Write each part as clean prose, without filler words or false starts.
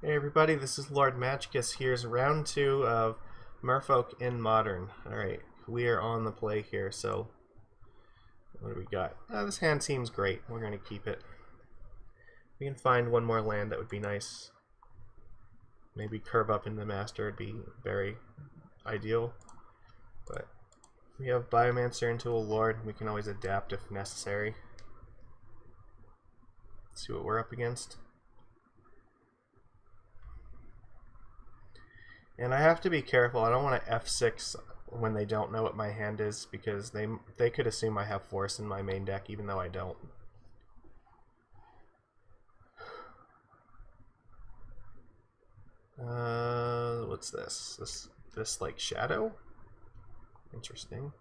Hey everybody, this is Lord Magicus. Here's round 2 of Merfolk in Modern. Alright, we are on the play here, so what do we got? This hand seems great. We're going to keep it. We can find one more land that would be nice. Maybe curve up into the Master would be very ideal. But we have Biomancer into a Lord. We can always adapt if necessary. Let's see what we're up against. And I have to be careful. I don't want to F6 when they don't know what my hand is, because they could assume I have force in my main deck even though I don't. What's this? This like shadow? Interesting.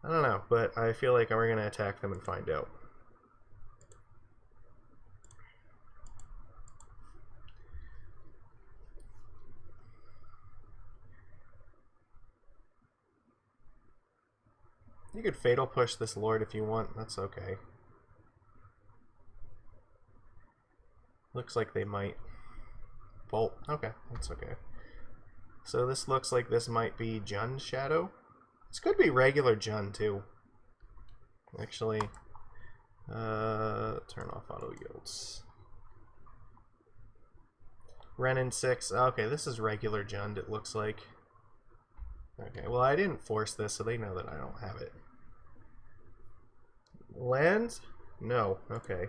I don't know, but I feel like we're gonna attack them and find out. You could Fatal Push this Lord if you want, that's okay. Looks like they might. Bolt, okay, that's okay. So this looks like this might be Jun's Shadow. This could be regular Jun too. Actually, turn off auto yields. Renin 6, okay, this is regular Jund it looks like. Okay, well I didn't force this, so they know that I don't have it. Lands? No. Okay.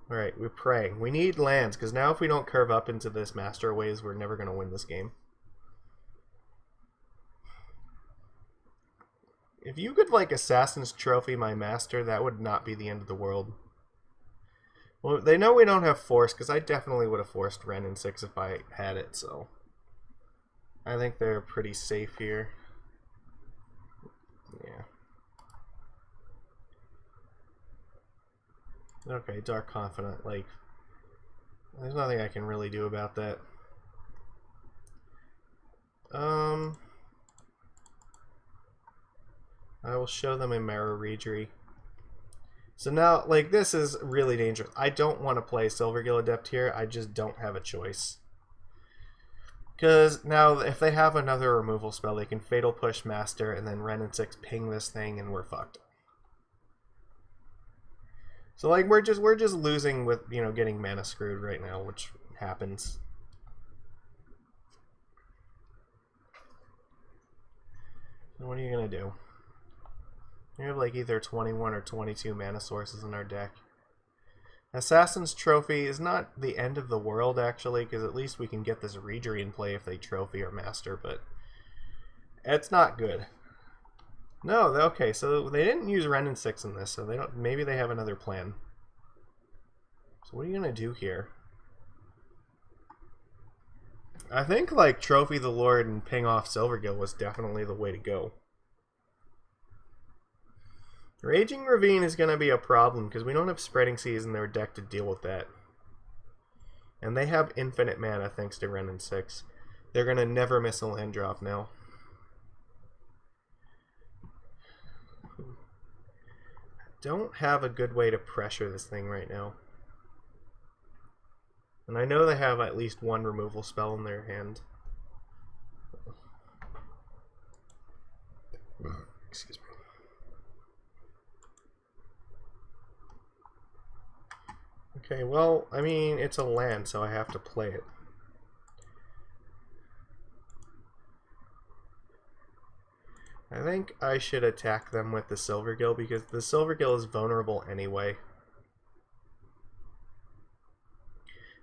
Alright, we're praying. We need lands, because now if we don't curve up into this Master Waves, we're never going to win this game. If you could, like, Assassin's Trophy my Master, that would not be the end of the world. Well, they know we don't have Force, because I definitely would have forced Renin 6 if I had it, so I think they're pretty safe here. Yeah. Okay, Dark Confidant, like, there's nothing I can really do about that. I will show them a Mirror Reedry. So now, like, this is really dangerous. I don't want to play Silvergill Adept here, I just don't have a choice. Because now, if they have another removal spell, they can Fatal Push Master, and then Renin 6 ping this thing, and we're fucked. So like we're just losing with, you know, getting mana screwed right now, which happens. So what are you gonna do? We have like either 21 or 22 mana sources in our deck. Assassin's Trophy is not the end of the world actually, because at least we can get this Reedry in play if they trophy or master, but it's not good. No, okay, so they didn't use Renin 6 in this, so they don't. Maybe they have another plan. So what are you gonna do here? I think like Trophy the Lord and ping off Silvergill was definitely the way to go. Raging Ravine is gonna be a problem because we don't have Spreading Seas in their deck to deal with that. And they have infinite mana thanks to Renin 6. They're gonna never miss a land drop now. Don't have a good way to pressure this thing right now. And I know they have at least one removal spell in their hand. Excuse me. Okay, well, I mean, it's a land, so I have to play it. I think I should attack them with the Silvergill, because the Silvergill is vulnerable anyway.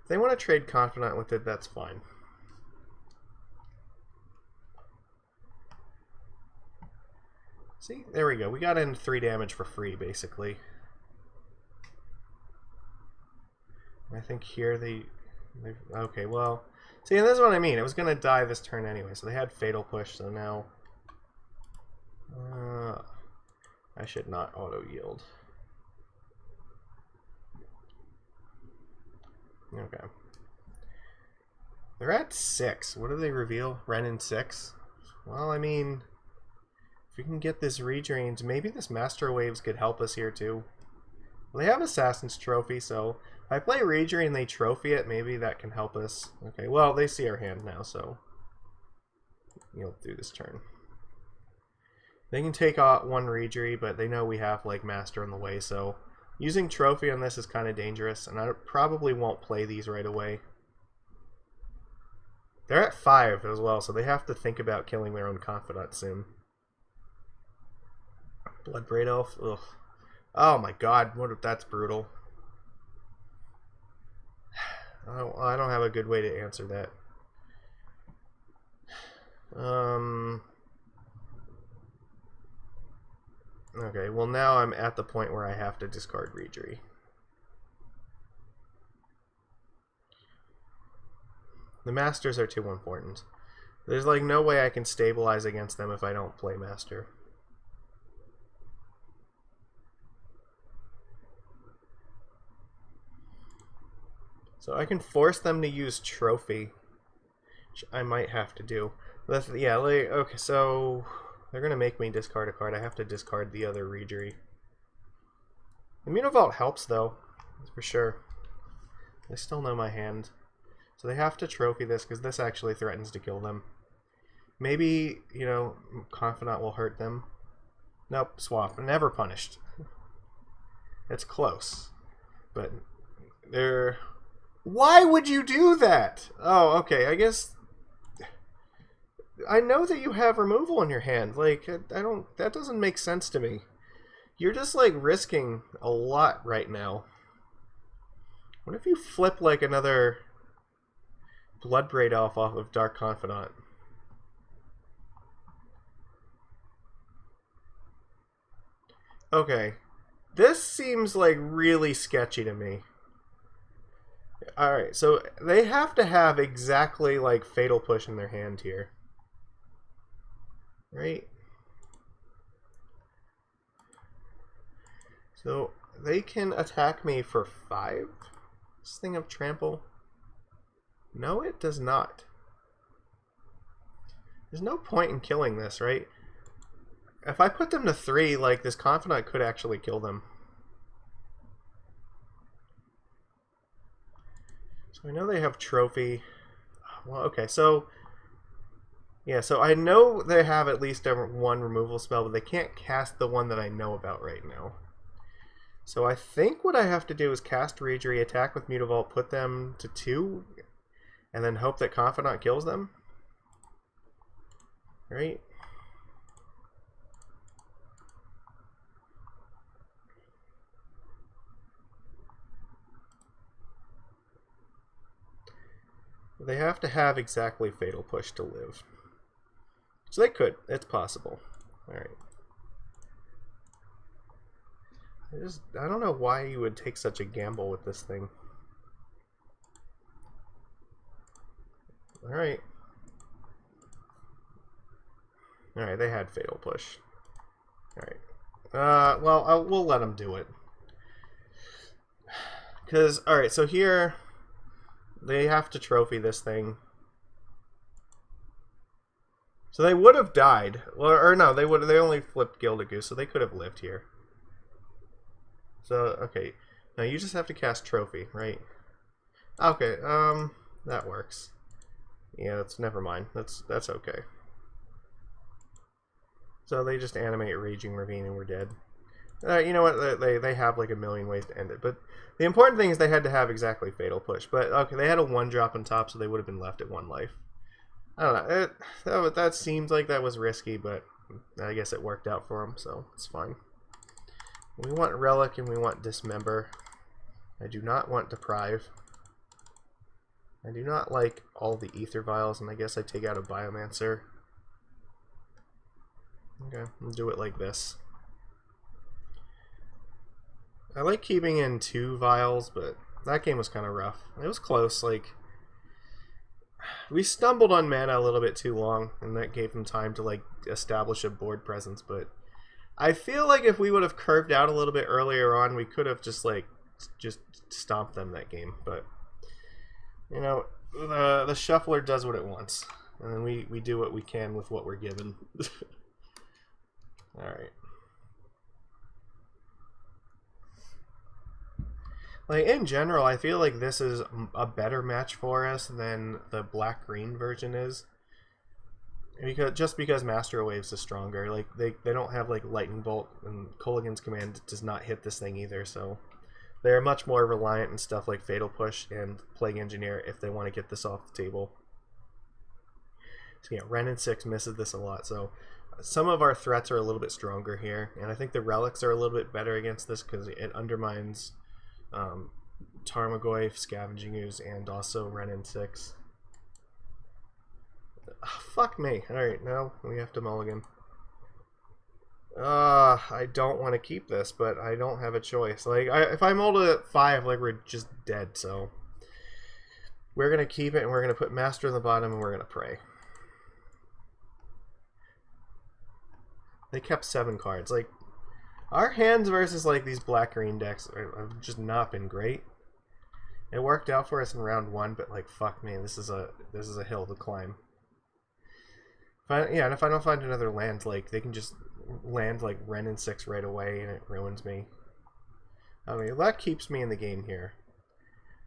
If they want to trade Confidant with it, that's fine. See, there we go. We got in 3 damage for free, basically. I think here they okay, well, see, and this is what I mean. It was going to die this turn anyway, so they had Fatal Push, so now I should not auto yield. Okay. They're at 6. What do they reveal? Renin 6? Well, I mean, if we can get this Redrains, maybe this Master Waves could help us here too. Well, they have Assassin's Trophy, so if I play Ragery and they trophy it, maybe that can help us. Okay, well, they see our hand now, so you'll do this turn. They can take out one Ragery, but they know we have like Master in the way, so using Trophy on this is kind of dangerous, and I probably won't play these right away. They're at 5 as well, so they have to think about killing their own Confidant soon. Bloodbraid Elf, ugh. Oh my god, what if that's brutal. I don't have a good way to answer that. Okay, well now I'm at the point where I have to discard Ragery. The Masters are too important. There's like no way I can stabilize against them if I don't play Master. So I can force them to use Trophy, which I might have to do. Yeah, like, okay, so they're going to make me discard a card. I have to discard the other Ragery. Immunivault helps, though, for sure. They still know my hand. So they have to Trophy this, because this actually threatens to kill them. Maybe, you know, Confidant will hurt them. Nope, swap. Never punished. It's close. But they're... Why would you do that? Oh, okay, I guess... I know that you have removal in your hand. Like, I don't... That doesn't make sense to me. You're just, like, risking a lot right now. What if you flip, like, another Bloodbraid Elf off of Dark Confidant? Okay. This seems, like, really sketchy to me. Alright, so they have to have exactly, like, Fatal Push in their hand here. Right? So, they can attack me for 5? This thing of Trample? No, it does not. There's no point in killing this, right? If I put them to 3, like, this Confidant could actually kill them. So I know they have Trophy. Well, okay, so... Yeah, so I know they have at least one removal spell, but they can't cast the one that I know about right now. So I think what I have to do is cast Ragery, attack with Mutavault, put them to 2, and then hope that Confidant kills them. Right? They have to have exactly Fatal Push to live. So they could. It's possible. Alright. I don't know why you would take such a gamble with this thing. Alright. Alright, they had Fatal Push. Alright. Well, we'll let them do it. Because, alright, so here... They have to Trophy this thing. So they would have died. Well, or no, they only flipped Gildagoose, so they could have lived here. So, okay. Now you just have to cast Trophy, right? Okay, that works. Yeah, that's never mind. That's okay. So they just animate Raging Ravine and we're dead. You know what? They have like a million ways to end it, but the important thing is they had to have exactly Fatal Push. But okay, they had a 1-drop on top, so they would have been left at 1 life. I don't know. That seems like that was risky, but I guess it worked out for them, so it's fine. We want Relic and we want Dismember. I do not want Deprive. I do not like all the Ether Vials, and I guess I take out a Biomancer. Okay, we'll do it like this. I like keeping in 2 vials, but that game was kind of rough. It was close. Like, we stumbled on mana a little bit too long, and that gave them time to like establish a board presence. But I feel like if we would have curved out a little bit earlier on, we could have just stomped them that game. But you know, the shuffler does what it wants, and then we do what we can with what we're given. All right. Like, in general, I feel like this is a better match for us than the black-green version is. Because Master Waves is stronger. Like, they don't have, like, Lightning Bolt, and Kolaghan's Command does not hit this thing either, so they're much more reliant on stuff like Fatal Push and Plague Engineer if they want to get this off the table. So yeah, Ren and 6 misses this a lot, so some of our threats are a little bit stronger here, and I think the relics are a little bit better against this because it undermines Tarmogoyf, Scavenging Ooze, and also Ren and 6. Fuck me. Alright, now we have to mulligan. I don't want to keep this, but I don't have a choice. Like, if I mulled it at 5, like, we're just dead, so we're going to keep it, and we're going to put Master in the bottom, and we're going to pray. They kept 7 cards. Like, our hands versus, like, these black-green decks have just not been great. It worked out for us in round 1, but, like, fuck me, this is a hill to climb. Yeah, and if I don't find another land, like, they can just land, like, Ren and 6 right away, and it ruins me. I mean, that keeps me in the game here.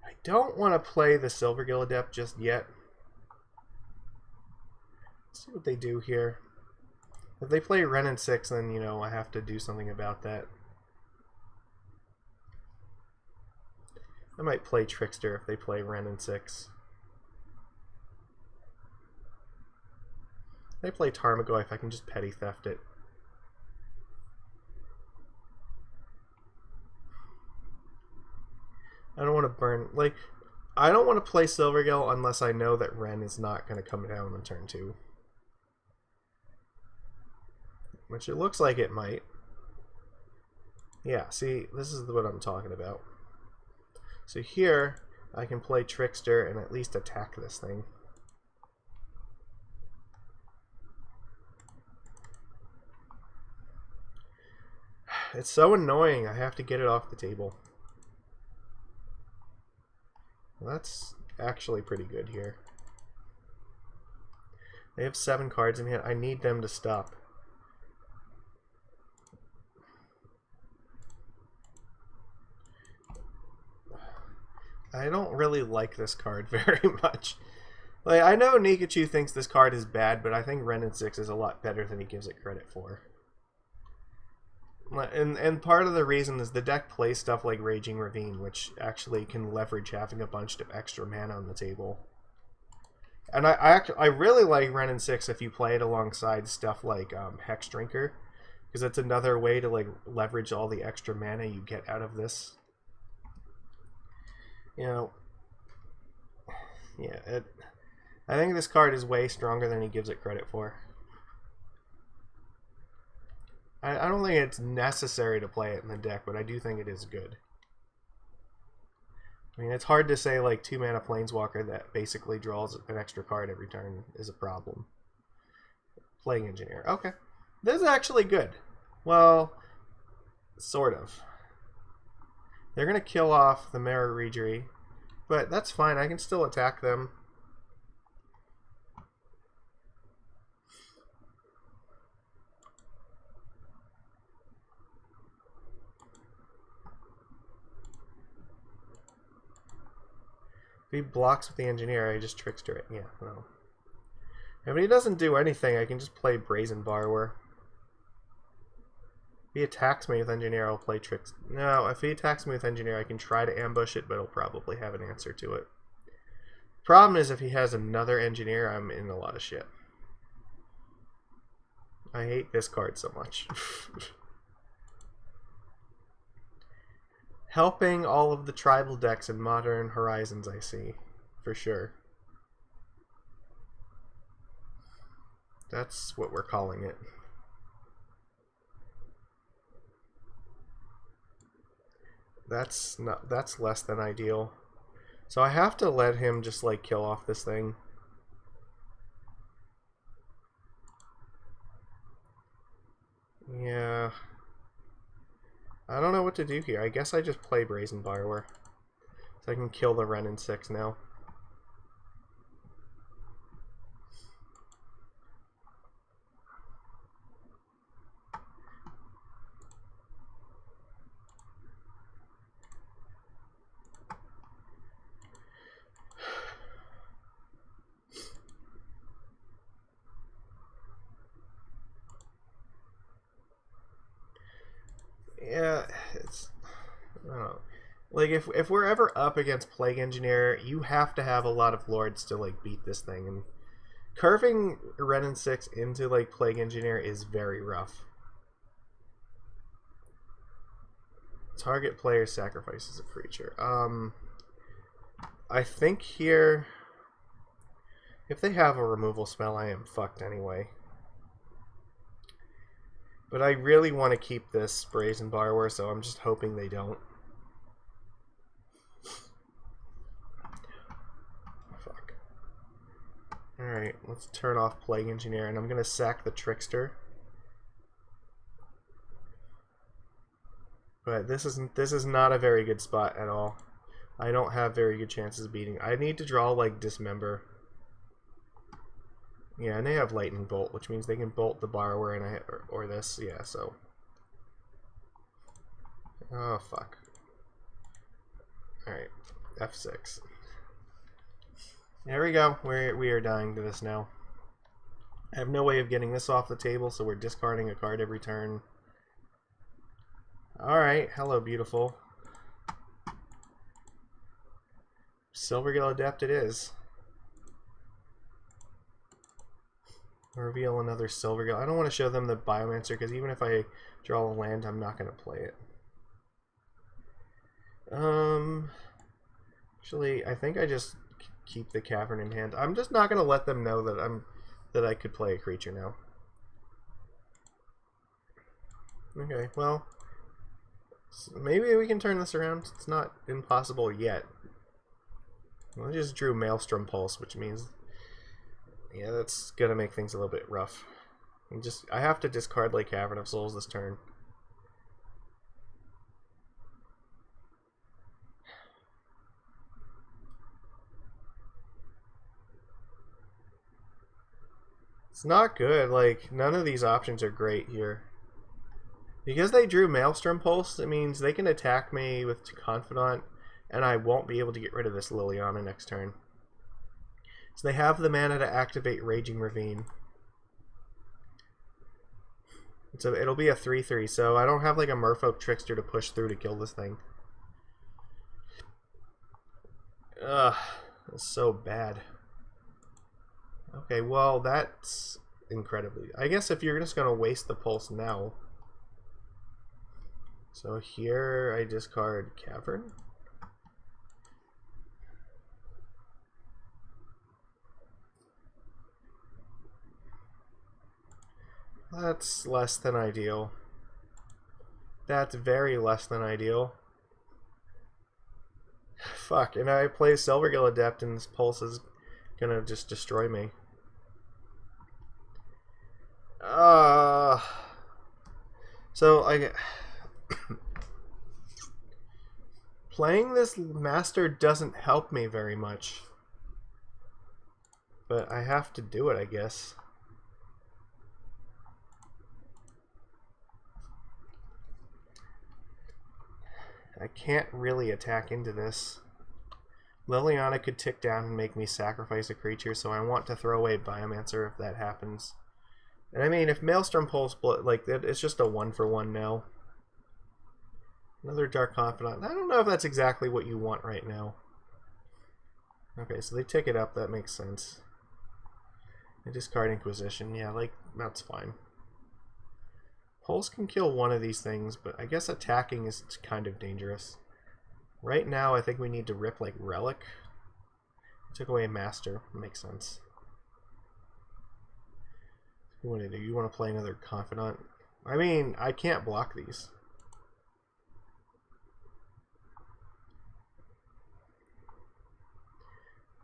I don't want to play the Silvergill Adept just yet. Let's see what they do here. If they play Ren and 6, then, you know, I have to do something about that. I might play Trickster if they play Ren and 6. If they play Tarmogoyf, I can just Petty Theft it. I don't want to burn... Like, I don't want to play Silvergill unless I know that Ren is not going to come down on turn 2. Which it looks like it might. Yeah, see, this is what I'm talking about. So here, I can play Trickster and at least attack this thing. It's so annoying, I have to get it off the table. Well, that's actually pretty good here. They have 7 cards in here. I need them to stop. I don't really like this card very much. Like, I know Nikachu thinks this card is bad, but I think Ren and 6 is a lot better than he gives it credit for. And part of the reason is the deck plays stuff like Raging Ravine, which actually can leverage having a bunch of extra mana on the table. And I really like Ren and 6 if you play it alongside stuff like Hex Drinker, because it's another way to like leverage all the extra mana you get out of this. You know, yeah, I think this card is way stronger than he gives it credit for. I don't think it's necessary to play it in the deck, but I do think it is good. I mean, it's hard to say, like, 2-mana Planeswalker that basically draws an extra card every turn is a problem. Plague Engineer. Okay. This is actually good. Well, sort of. They're going to kill off the Maraudry, but that's fine. I can still attack them. If he blocks with the Engineer, I just Trickster it. Yeah, no. If he doesn't do anything, I can just play Brazen Borrower. If he attacks me with Engineer, I'll play Tricks. No, if he attacks me with Engineer, I can try to ambush it, but he'll probably have an answer to it. Problem is, if he has another Engineer, I'm in a lot of shit. I hate this card so much. Helping all of the tribal decks in Modern Horizons, I see. For sure. That's what we're calling it. That's less than ideal. So I have to let him just like kill off this thing. Yeah. I don't know what to do here. I guess I just play Brazen Borrower. So I can kill the Ren and 6 now. Yeah, it's... I don't know. Like, if we're ever up against Plague Engineer, you have to have a lot of lords to, like, beat this thing. And curving Renin 6 into, like, Plague Engineer is very rough. Target player sacrifices a creature. I think here... If they have a removal spell, I am fucked anyway. But I really want to keep this Brazen Borrower, so I'm just hoping they don't. Fuck. Alright, let's turn off Plague Engineer, and I'm going to sack the Trickster. But this is not a very good spot at all. I don't have very good chances of beating. I need to draw, like, Dismember. Yeah, and they have Lightning Bolt, which means they can bolt the Borrower and or this. Yeah, so. Oh, fuck. Alright, F6. There we go. We are dying to this now. I have no way of getting this off the table, so we're discarding a card every turn. Alright, hello, beautiful. Silvergill Adept it is. Reveal another Silvergill. I don't want to show them the Biomancer, because even if I draw a land, I'm not going to play it. Actually, I think I just keep the Cavern in hand. I'm just not going to let them know that I could play a creature now. Okay, well, maybe we can turn this around. It's not impossible yet. Well, I just drew Maelstrom Pulse, which means, yeah, that's gonna make things a little bit rough. I have to discard like Cavern of Souls this turn. It's not good. Like, none of these options are great here. Because they drew Maelstrom Pulse, it means they can attack me with Confidant, and I won't be able to get rid of this Liliana next turn. So they have the mana to activate Raging Ravine. It'll be a 3/3, so I don't have like a Merfolk Trickster to push through to kill this thing. Ugh, that's so bad. Okay, well, that's incredibly... I guess if you're just going to waste the Pulse now... So here I discard Cavern. That's less than ideal. That's very less than ideal. Fuck, and I play Silvergill Adept and this Pulse is gonna just destroy me. So I playing this Master doesn't help me very much. But I have to do it, I guess. I can't really attack into this. Liliana could tick down and make me sacrifice a creature, so I want to throw away Biomancer if that happens. And I mean, if Maelstrom Pulse, like, it's just a 1-for-1 now. Another Dark Confidant. I don't know if that's exactly what you want right now. Okay, so they tick it up, that makes sense. They discard Inquisition, yeah, like, that's fine. Pulse can kill one of these things, but I guess attacking is kind of dangerous. Right now, I think we need to rip, like, Relic. Took away a Master. Makes sense. What do you do? You want to play another Confidant? I mean, I can't block these.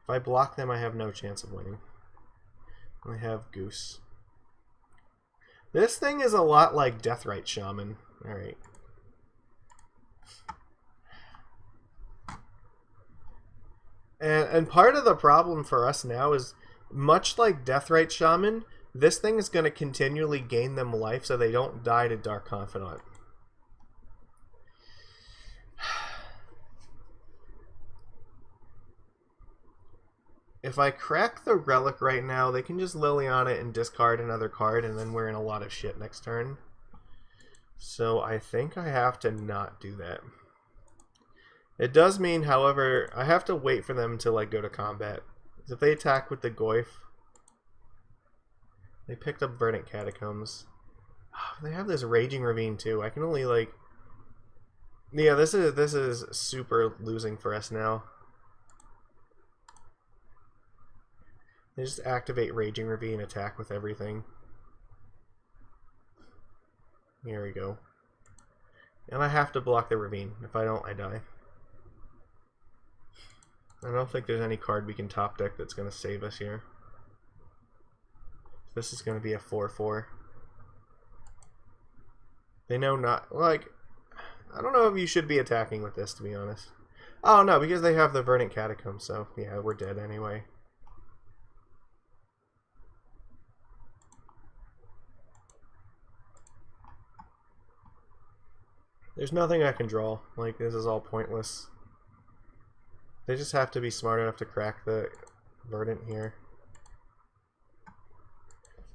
If I block them, I have no chance of winning. I have Goose. This thing is a lot like Deathrite Shaman. Alright. And part of the problem for us now is, much like Deathrite Shaman, this thing is going to continually gain them life so they don't die to Dark Confidant. If I crack the Relic right now, they can just Liliana and discard another card, and then we're in a lot of shit next turn. So I think I have to not do that. It does mean, however, I have to wait for them to like go to combat. Because if they attack with the Goyf, they picked up Verdant Catacombs. Oh, they have this Raging Ravine too. I can only like, yeah, this is super losing for us now. They just activate Raging Ravine, attack with everything. Here we go. And I have to block the Ravine. If I don't, I die. I don't think there's any card we can top deck that's going to save us here. This is going to be a 4/4. They know not, like, I don't know if you should be attacking with this, to be honest. Oh no, because they have the Verdant Catacomb, so yeah, we're dead anyway. There's nothing I can draw. Like, this is all pointless. They just have to be smart enough to crack the Verdant here.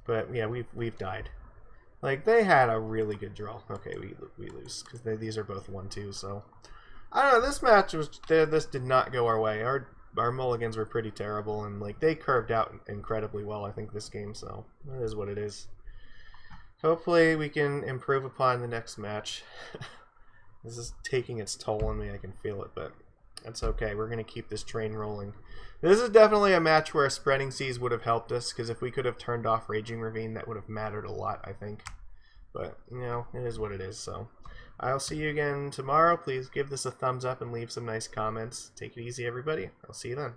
But yeah, we've died. Like, they had a really good draw. Okay, we lose because these are both 1/2. So I don't know. This match was this did not go our way. Our mulligans were pretty terrible, and like they curved out incredibly well. I think this game. So it is what it is. Hopefully we can improve upon the next match. This is taking its toll on me. I can feel it, but that's okay. We're going to keep this train rolling. This is definitely a match where Spreading Seas would have helped us, because if we could have turned off Raging Ravine, that would have mattered a lot, I think. But, you know, it is what it is, so. I'll see you again tomorrow. Please give this a thumbs up and leave some nice comments. Take it easy, everybody. I'll see you then.